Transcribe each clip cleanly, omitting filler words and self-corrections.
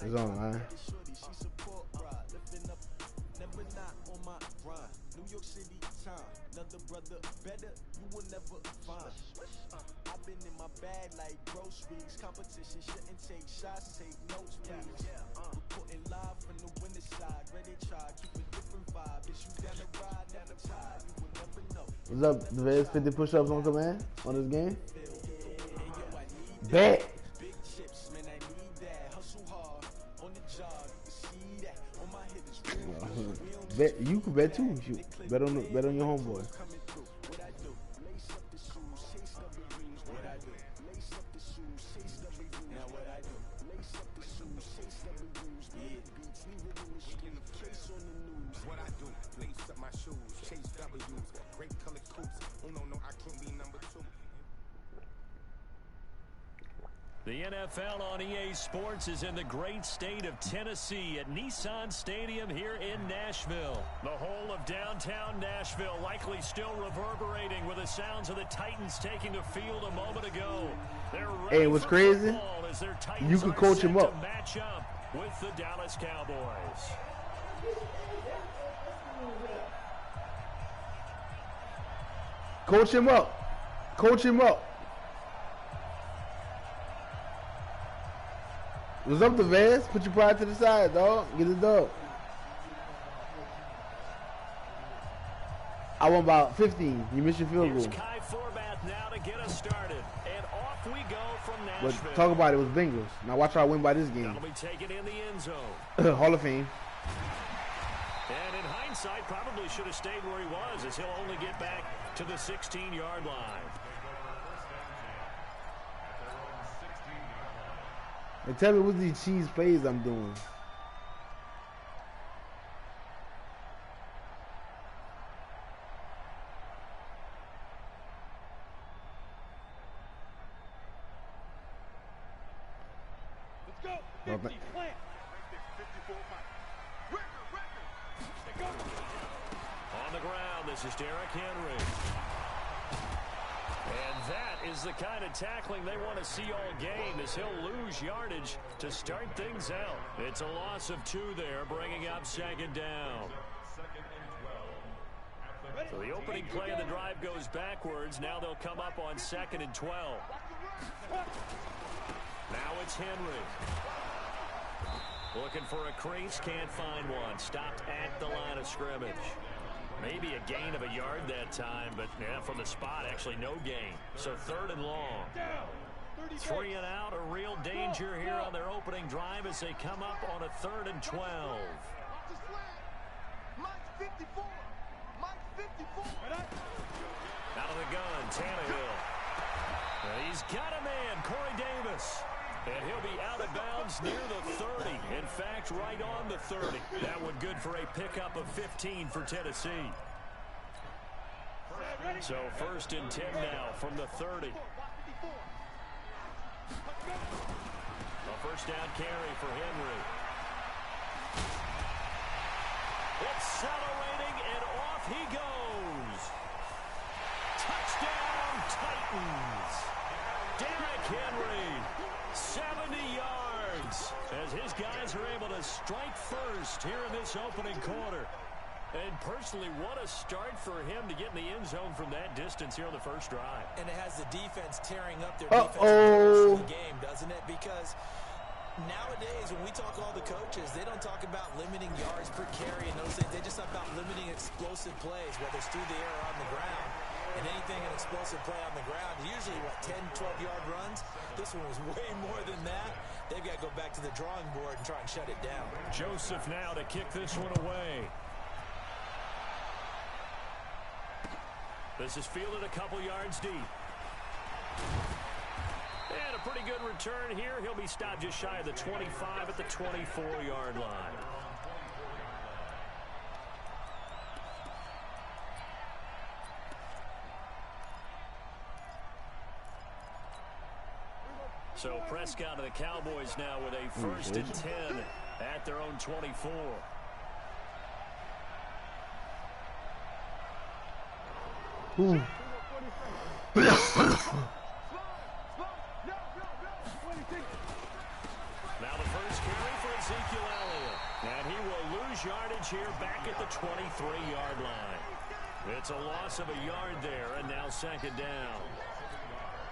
It's on, man. New York City time, another brother better, you will never find. I've been in my bag like groceries, competition shouldn't take shots, take notes, please. Reporting live from the winter side, ready to try, keep a different vibe. Bitch, you down the ride, never tired, you will never know. What's up, the Vez 50 push-ups on command on this game? Bet! Big chips, man, I need that. Hustle hard on the job, you can see that. On my head is real. Bet, you can bet too. Shoot. Bet on your homeboy. The NFL on EA Sports is in the great state of Tennessee at Nissan Stadium here in Nashville. The whole of downtown Nashville likely still reverberating with the sounds of the Titans taking the field a moment ago. Hey, what's crazy? You can coach him up. Match up with the Dallas Cowboys. Coach him up. Coach him up. What's up, the Vez? Put your pride to the side, dog. Get it dog. I won about 15. You missed your field goal. Kai Forbath now to get us started. And off we go from Nashville. But talk about it, was Bengals. Now watch how I win by this game. That'll be taken in the end zone. Hall of Fame. And in hindsight, probably should have stayed where he was, as he'll only get back to the 16-yard line. And tell me what these cheese plays I'm doing. Let's go. 50, plant. On the ground, this is Derrick Henry. And that is the kind of tackling they want to see all game, as he'll lose yardage to start things out. It's a loss of 2 there, bringing up second down. So the opening play of the drive goes backwards. Now they'll come up on 2nd and 12. Now it's Henry. Looking for a crease, can't find one. Stopped at the line of scrimmage. Maybe a gain of a yard that time, but yeah, from the spot, actually no gain. So 3rd and long. 3 and out, a real danger here on their opening drive as they come up on a 3rd and 12. Out of the gun, Tannehill. He's got a man, Corey Davis. And he'll be out of bounds near the 30. In fact, right on the 30. That one good for a pickup of 15 for Tennessee. So 1st and 10 now from the 30. A first down carry for Henry. Accelerating, and off he goes. Touchdown, Titans. Derrick Henry. 70 yards as his guys are able to strike first here in this opening quarter. And personally, what a start for him to get in the end zone from that distance here on the first drive. And it has the defense tearing up their defensive game, doesn't it? Because nowadays, when we talk to all the coaches, they don't talk about limiting yards per carry and those things. They just talk about limiting explosive plays, whether it's through the air or on the ground. And anything an explosive play on the ground, usually, 10, 12-yard runs? This one was way more than that. They've got to go back to the drawing board and try and shut it down. Joseph now to kick this one away. This is fielded a couple yards deep. And a pretty good return here. He'll be stopped just shy of the 25 at the 24-yard line. So Prescott of the Cowboys now with a 1st and 10 at their own 24. Ooh. Now the first carry for scrimmage here back at the 23-yard line. It's a loss of a yard there, and now second down.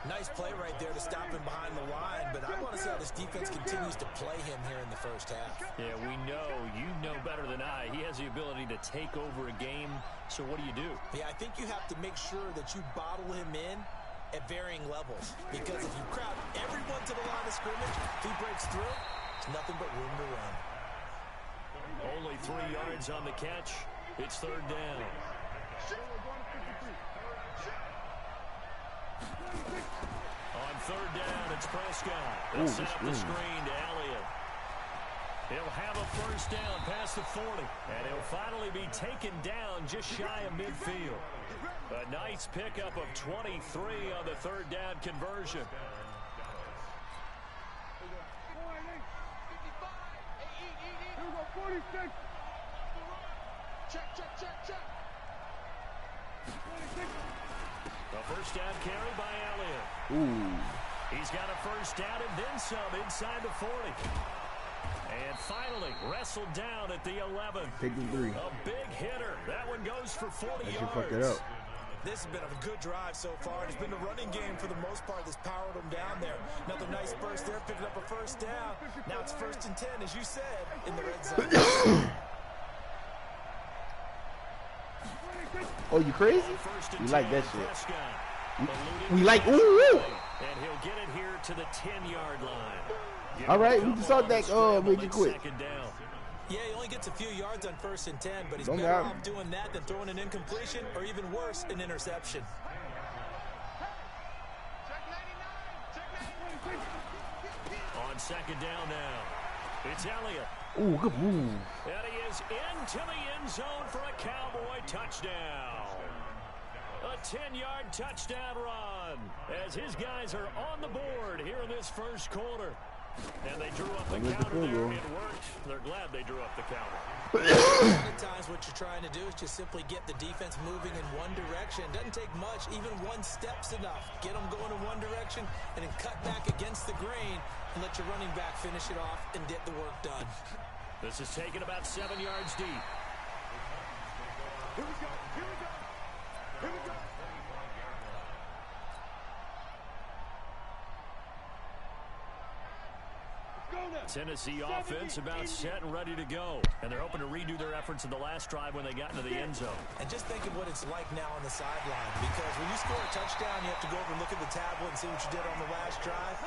Nice play right there to stop him behind the line, but I want to see how this defense continues to play him here in the first half. Yeah, we know. You know better than I. He has the ability to take over a game, so what do? Yeah, I think you have to make sure that you bottle him in at varying levels, because if you crowd everyone to the line of scrimmage, if he breaks through, it's nothing but room to run. Only 3 yards on the catch. It's third down. On third down, it's Prescott. They'll set up the screen to Elliott. He'll have a first down past the 40. And he'll finally be taken down just shy of midfield. A nice pickup of 23 on the third down conversion. Here we go, 46. Check. 26. A first down carry by Elliott. Ooh. He's got a first down and then some inside the 40. And finally wrestled down at the 11. Taking 3. A big hitter. That one goes for 40 That yards. should fuck it up. This has been a good drive so far. It's been the running game for the most part that's powered them down there. Another nice burst there, picking up a first down. Now it's 1st and 10, as you said, in the red zone. Oh, you crazy? You like that shit. We like, ooh. And he'll get it here to the 10-yard line. All right, we just saw that major quick. Yeah, he only gets a few yards on 1st and 10, but he's better off doing that than throwing an incompletion or even worse, an interception. On second down now, it's Elliott. Ooh, good move. And he is into the end zone for a Cowboy touchdown. A 10-yard touchdown run as his guys are on the board here in this first quarter. And they drew up the counter there. It worked. They're glad they drew up the counter. Sometimes what you're trying to do is just simply get the defense moving in one direction. It doesn't take much. Even one step's enough. Get them going in one direction and then cut back against the grain and let your running back finish it off and get the work done. This is taken about 7 yards deep. Here we go. Tennessee offense about set and ready to go. And they're hoping to redo their efforts in the last drive when they got into the end zone. And just think of what it's like now on the sideline. Because when you score a touchdown, you have to go over and look at the tablet and see what you did on the last drive.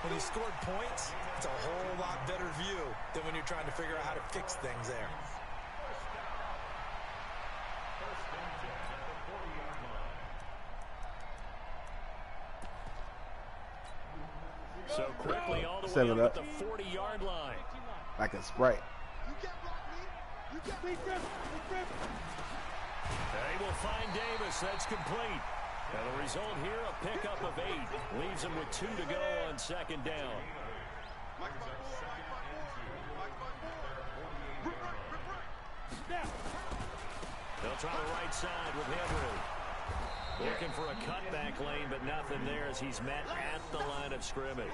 When you scored points, it's a whole lot better view than when you're trying to figure out how to fix things there. So quickly all the way up at the 40-yard line. Like a Sprite. They will find Davis. That's complete. And the result here, a pickup of 8. Leaves them with 2 to go on second down. They'll try the right side with Henry. Looking for a cutback lane, but nothing there as he's met at the line of scrimmage.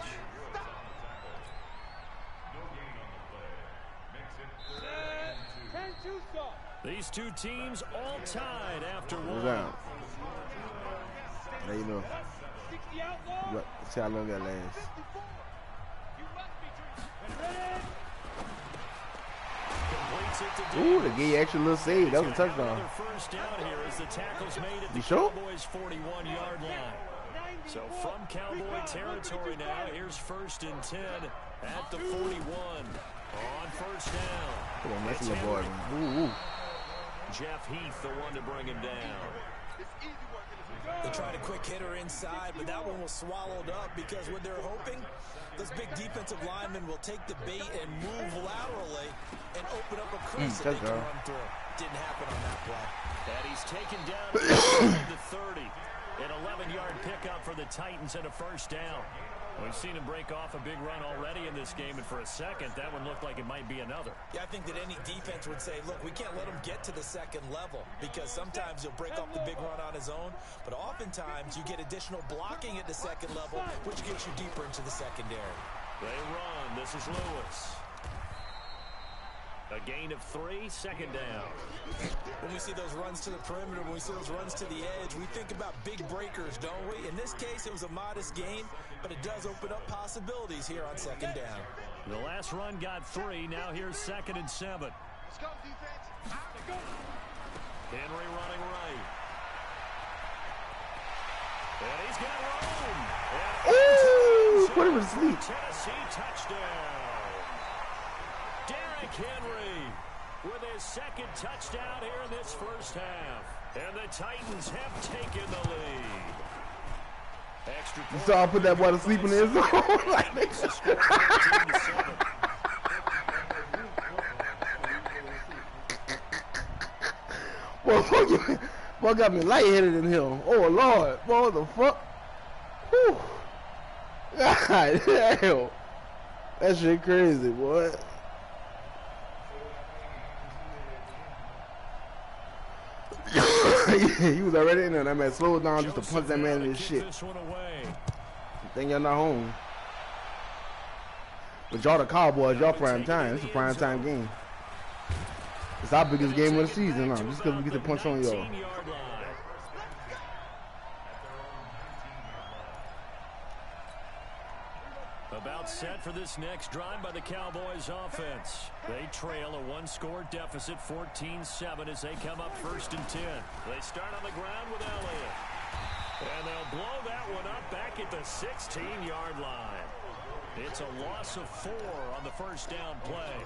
These two teams all tied after one. There you know. See how long that lasts. Ooh, they gave you extra little save. That was a touchdown. First down here as the tackles made at the Cowboys' 41-yard line. So from Cowboy territory now, here's 1st and 10 at the 41 on first down. Come on, that's your boy. Ooh. Jeff Heath, the one to bring him down. They tried a quick hitter inside, but that one was swallowed up because what they're hoping, those big defensive linemen will take the bait and move laterally and open up a crease that they can run through. Didn't happen on that play. And he's taken down at the 30. An 11-yard pickup for the Titans and a first down. We've seen him break off a big run already in this game, and for a second, that one looked like it might be another. Yeah, I think that any defense would say, look, we can't let him get to the second level because sometimes he'll break off the big run on his own, but oftentimes you get additional blocking at the second level, which gets you deeper into the secondary. They run. This is Lewis. A gain of 3, second down. When we see those runs to the perimeter, when we see those runs to the edge, we think about big breakers, don't we? In this case, it was a modest gain, but it does open up possibilities here on second down. The last run got 3. Now here's 2nd and 7. Let's go, defense. Let's go. Henry running right. And he's got room. Ooh, put him to sleep. Tennessee touchdown. Derrick Henry with his 2nd touchdown here in this first half. And the Titans have taken the lead. Extra point. So I put that boy to sleep in his zone. Boy got me lightheaded in here. Oh Lord, boy, what the fuck? Whew. God damn. That shit crazy, boy. He was already in there. That man slowed down just to punch that man in his shit. Think y'all not home. But y'all the Cowboys, y'all prime time. It's a prime time game. It's our biggest game of the season, huh? Just because we get to punch on y'all. About set for this next drive by the Cowboys offense. They trail a 1-score deficit, 14-7 as they come up 1st and 10. They start on the ground with Elliott. And they'll blow that one up back at the 16-yard line. It's a loss of 4 on the first down play.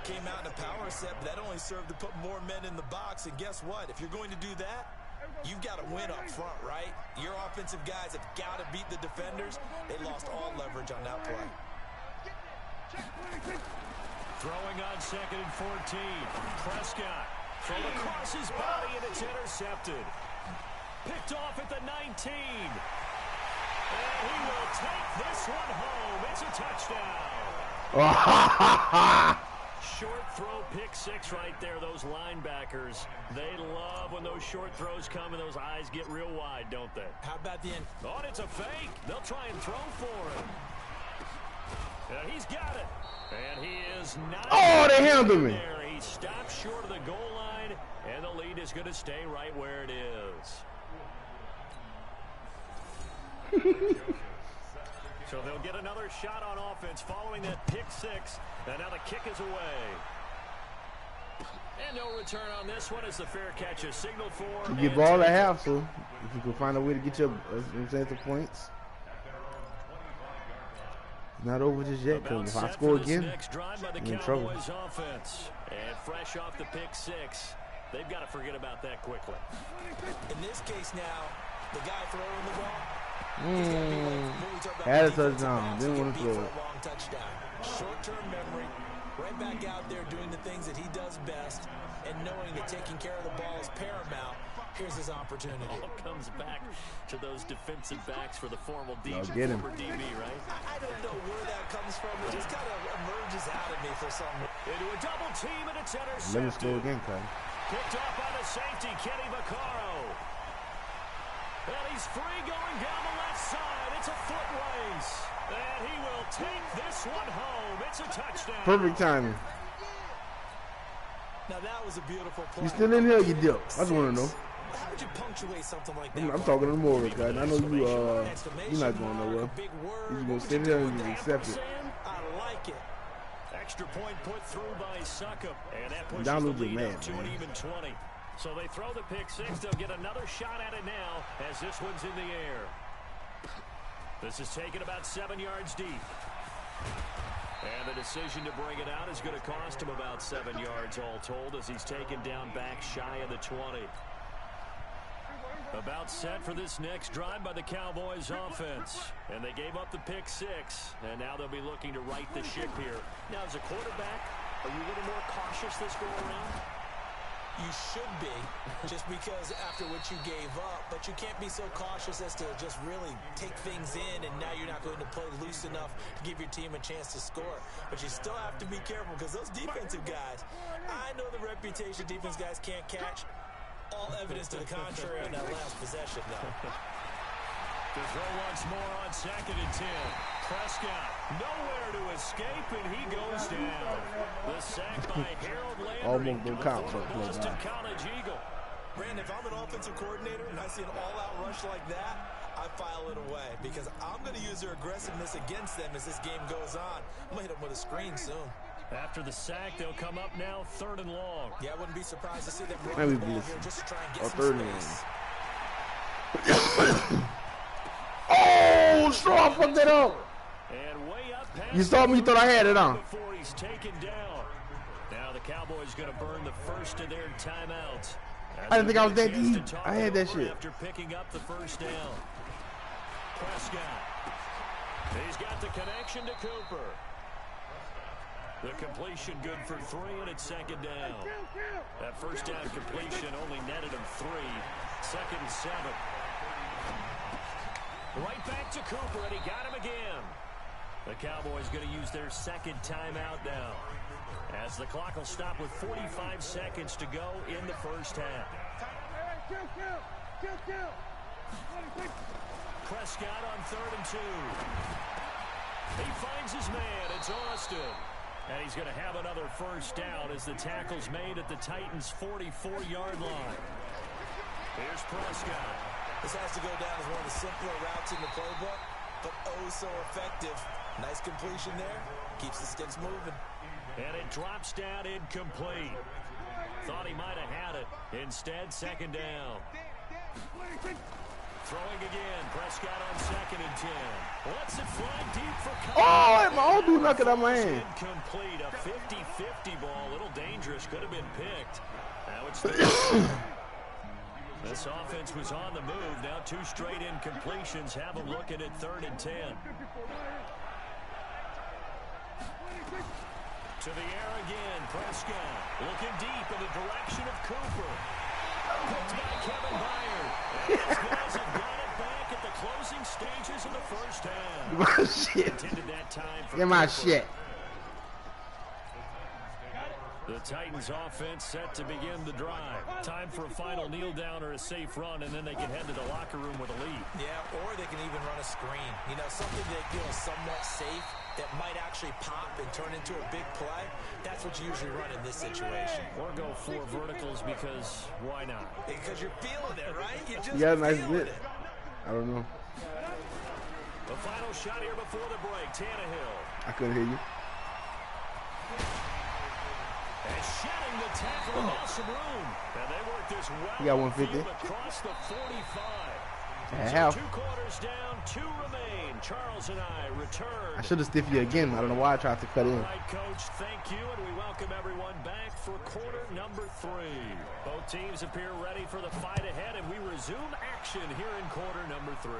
Came out in a power set, but that only served to put more men in the box. And guess what? If you're going to do that, you've got to win up front, right? Your offensive guys have got to beat the defenders. They lost all leverage on that play. Throwing on 2nd and 14. Prescott thrown across his body, and it's intercepted. Picked off at the 19. And he will take this one home. It's a touchdown. Short throw, pick 6 right there. Those linebackers, they love when those short throws come and those eyes get real wide, don't they? How about the end? Oh, and it's a fake. They'll try and throw for him. And he's got it. And he is not. Oh, they handled me. There. He stopped short of the goal line, and the lead is going to stay right where it is. So they'll get another shot on offense following that pick 6. And now the kick is away. And no return on this one as the fair catch is signaled for. You get ball at half, so if you can find a way to get your some points. Not over just yet, because if I score again, I'm in trouble. Offense. And fresh off the pick 6, they've got to forget about that quickly. In this case now, the guy throwing the ball. Had a touchdown. Didn't want to throw it. Short-term memory. Right back out there doing the things that he does best, and knowing that taking care of the ball is paramount. Here's his opportunity. All comes back to those defensive backs for the former DB, right? I don't know where that comes from. It just kind of emerges out of me for some reason. Into a double team, and it's intercepted. Let me score again, Kai. Picked off by the safety, Kenny Vaccaro. And he's free going down the left side. It's a foot race. And he will take this one home. It's a touchdown. Perfect timing. Now that was a beautiful play. You still in here or you dip? I just want to know. How would you punctuate something like that? I'm talking to more, guy. I know you're not going nowhere. You're going to sit here and you accept it. I like it. Extra point put through by Suckup. And that pushes the lead up to an even 20. So they throw the pick 6. They'll get another shot at it now as this one's in the air. This is taken about 7 yards deep. And the decision to bring it out is going to cost him about 7 yards all told as he's taken down back shy of the 20. About set for this next drive by the Cowboys offense. And they gave up the pick 6. And now they'll be looking to right the ship here. Now as a quarterback, are you a little more cautious this go around? You should be, just because after what you gave up, but you can't be so cautious as to just really take things in, and now you're not going to play loose enough to give your team a chance to score. But you still have to be careful because those defensive guys, I know the reputation defense guys can't catch. All evidence to the contrary on that last possession, though. To throw once more on 2nd and 10. Prescott, nowhere to escape, and he goes down. The sack by Harold Landry, Almost no count, the so Boston College Eagle. Brandon, if I'm an offensive coordinator and I see an all-out rush like that, I file it away because I'm going to use their aggressiveness against them as this game goes on. I'm going to hit them with a screen soon. After the sack, they'll come up now 3rd and long. Yeah, I wouldn't be surprised to see them run the ball here just to try and get some space. Oh, Straw fucked it up. And way up past You saw me, you thought I had it on. before he's taken down. Now the Cowboys going to burn the first of their timeouts. I didn't think I was that deep. I had that shit. After picking up the first down. Prescott. He's got the connection to Cooper. The completion good for 3, and it's 2nd down. That first down completion only netted him 3. 2nd and 7. Right back to Cooper, and he got him again. The Cowboys going to use their 2nd timeout now, as the clock will stop with 45 seconds to go in the first half. Prescott on 3rd and 2. He finds his man. It's Austin. And he's going to have another first down as the tackle's made at the Titans' 44-yard line. Here's Prescott. This has to go down as one of the simpler routes in the playbook, but oh so effective. Nice completion there. Keeps the sticks moving. And it drops down incomplete. Thought he might have had it. Instead, 2nd down. Throwing again. Prescott on 2nd and 10. Lets it fly deep for Cobb. Oh, my old dude knocked it out my hand. Incomplete. A 50-50 ball. A little dangerous. Could have been picked. Now it's this offense was on the move. Now 2 straight incompletions have them looking at 3rd and 10. To the air again. Prescott looking deep in the direction of Cooper. Picked by Kevin Byard. And these guys have got it back at the closing stages of the first half. My shit. That time for Get my Cooper. shit. The Titans offense set to begin the drive. Time for a final kneel down or a safe run, and then they can head to the locker room with a lead. Yeah, or they can even run a screen. You know, something they feel is somewhat safe that might actually pop and turn into a big play. That's what you usually run in this situation. Or go 4 verticals because why not? Because you're feeling it, right? You just Yeah, nice feeling bit. it. I don't know. The final shot here before the break. Tannehill. I couldn't hear you. And shedding the tackle and now some room. And they work this well. You got 150. Across the 45. Yeah. So 2 quarters down, 2 remain. Charles and I return. I should have stiffed you again. I don't know why I tried to cut in. All right, Coach, thank you, and we welcome everyone back for quarter number 3. Both teams appear ready for the fight ahead, and we resume action here in quarter number 3.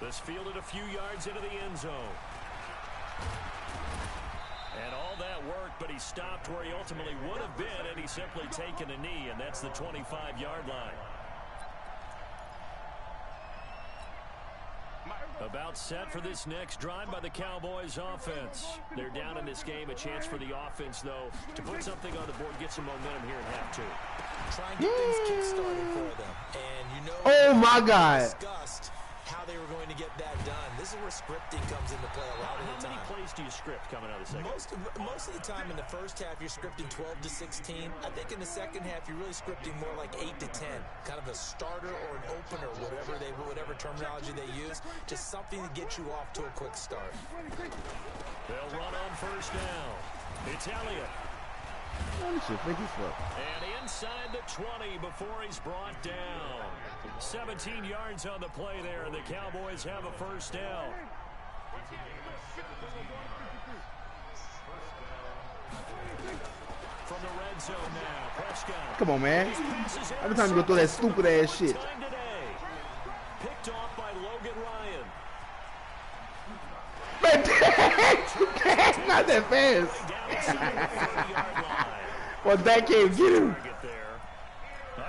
This fielded a few yards into the end zone. And all that worked, but he stopped where he ultimately would have been, and he's simply taken a knee, and that's the 25-yard line. About set for this next drive by the Cowboys offense. They're down in this game. A chance for the offense, though, to put something on the board, get some momentum here in half 2. Try and get things kick-started for them. And you know, Oh, my God. discussed how they were going to get that done. This is where scripting comes into play a lot of the time. How many plays do you script coming out of the second? Most of the time in the first half, you're scripting 12 to 16. I think in the second half, you're really scripting more like 8 to 10. Kind of a starter or an opener, whatever terminology they use. Just something to get you off to a quick start. They'll run on first down. It's Elliott. Oh, this shit freaky as fuck. And inside the 20 before he's brought down. 17 yards on the play there, and the Cowboys have a first down. From the red zone now, Prescott. Come on, man. Every time you go through that stupid ass shit. Time today. Picked off by Logan Ryan. Man, not that fast. Well, that can't get him.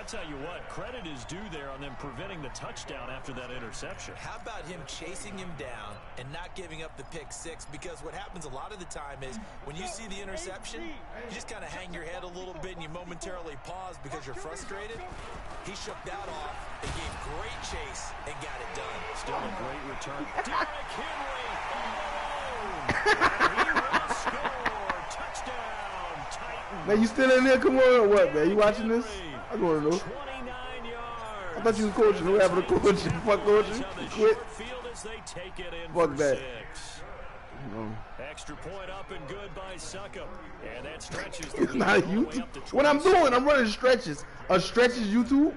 I'll tell you what, credit is due there on them preventing the touchdown after that interception. How about him chasing him down and not giving up the pick six? Because what happens a lot of the time is when you see the interception, you just kind of hang your head a little bit and you momentarily pause because you're frustrated. He shook that off and gave great chase and got it done. Still a great return. Derrick Henry all alone. And he will score. Touchdown, Titans. Man, you still in there? Come on, or what, man? You watching this? I want to know. 29 yards. I thought you was coaching. Who happened to coaching? Fuck coaching. You quit. Fuck that. Extra point up and good by Succop. And that stretches the lead Not all the way YouTube. up to What I'm 26. doing, I'm running stretches. A stretch is YouTube?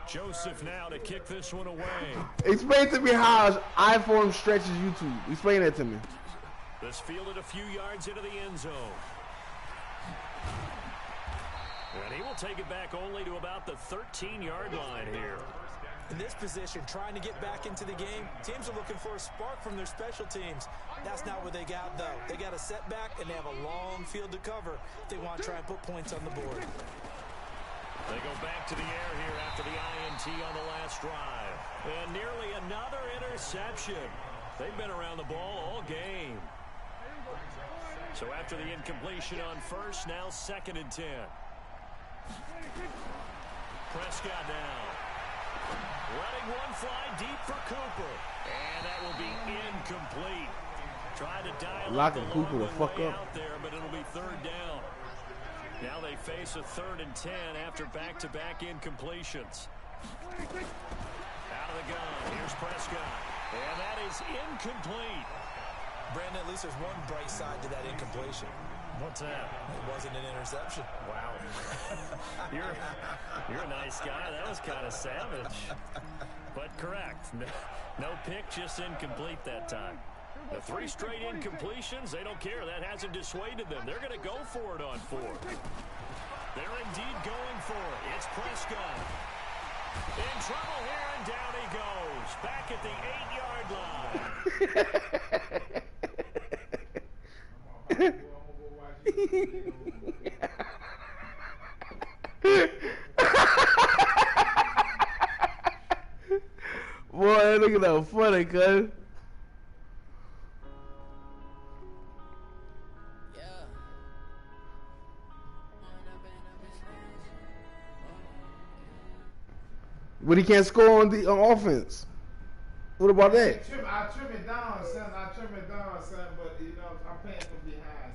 Joseph now to kick this one away. Explain to me how iPhone stretches YouTube. Explain that to me. This fielded a few yards into the end zone. And he will take it back only to about the 13-yard line here. In this position, trying to get back into the game, teams are looking for a spark from their special teams. That's not what they got, though. They got a setback, and they have a long field to cover if they want to try and put points on the board. They go back to the air here after the INT on the last drive. And nearly another interception. They've been around the ball all game. So after the incompletion on first, now 2nd and 10. Prescott now. Letting one fly deep for Cooper. And that will be incomplete. Tried to dial up the Cooper the fuck up out there, but it'll be 3rd down. Now they face a 3rd and 10 after back-to-back incompletions. Out of the gun. Here's Prescott. And that is incomplete. Brandon, at least there's one bright side to that incompletion. What's that? It wasn't an interception. Wow. You're a nice guy. That was kind of savage. But correct. No pick, just incomplete that time. The 3 straight incompletions, they don't care. That hasn't dissuaded them. They're going to go for it on 4th. They're indeed going for it. It's Prescott. In trouble here, and down he goes. Back at the 8-yard line. Boy, look at that funny, cuz. But he can't score on the offense. What about that? I trim it down, son. But you know, I'm paying from behind.